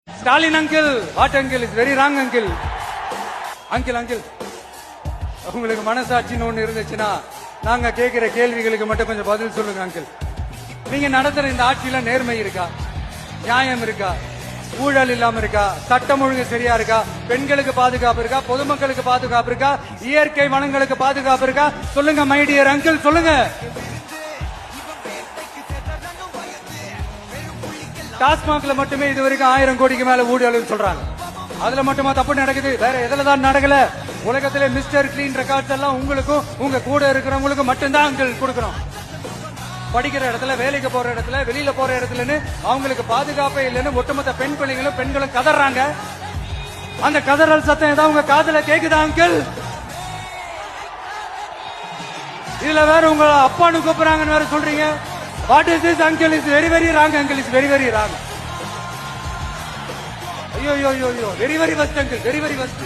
Stalin uncle, what uncle? It's very wrong uncle. Uncle. உங்களுக்கு மனசாட்சின்னு ஒண்ணு இருந்துச்சுன்னா நாங்க கேட்கிற கேள்விகளுக்கு மட்டும் கொஞ்சம் பதில் சொல்லுங்க அங்கிள். நீங்க நடத்துற இந்த ஆட்சியில நேர்மை இருக்கா, நியாயம் இருக்கா, ஊழல் இல்லாம இருக்கா, சட்டம் ஒழுங்கு சரியா இருக்கா, பெண்களுக்கு பாதுகாப்பு இருக்கா, பொதுமக்களுக்கு பாதுகாப்பு இருக்கா, இயற்கை வளங்களுக்கு பாதுகாப்பு இருக்கா? சொல்லுங்க மை டியர் அங்கிள், சொல்லுங்க. டாஸ்மாக்ல மட்டுமே இது வரைக்கும் 1000 கோடிக்கு மேல ஊழல் சொல்றாங்க. அதுல மட்டுமா தப்பு நடக்குது? வேற எதுல தான் நடக்கல? உலகத்திலே மிஸ்டர் கிளீன் ரெக்கார்ட்ஸ் எல்லாம் உங்களுக்கும் உங்க கூட இருக்கிறவங்களுக்கும் மட்டும்தான் அங்கிள் கொடுக்கறோம். படிக்கிற இடத்துல, வேலைக்கு போற இடத்துல, வெளியில போற இடத்துலன்னு அவங்களுக்கு பாதுகாப்பே இல்லைன்னு ஒட்டுமொத்த பெண்களும் கதறாங்க. அந்த கதறல் சத்தம் ஏதாவது உங்க காதுல கேக்குதா அங்கிள்? இதுல வேற உங்க அப்பான்னு கூப்பிடுறாங்கன்னு வேற சொல்றீங்க. What is this uncle? Is very very wrong uncle, is very very wrong. ஐயோ very very வஸ்ட் uncle, very very வஸ்ட்.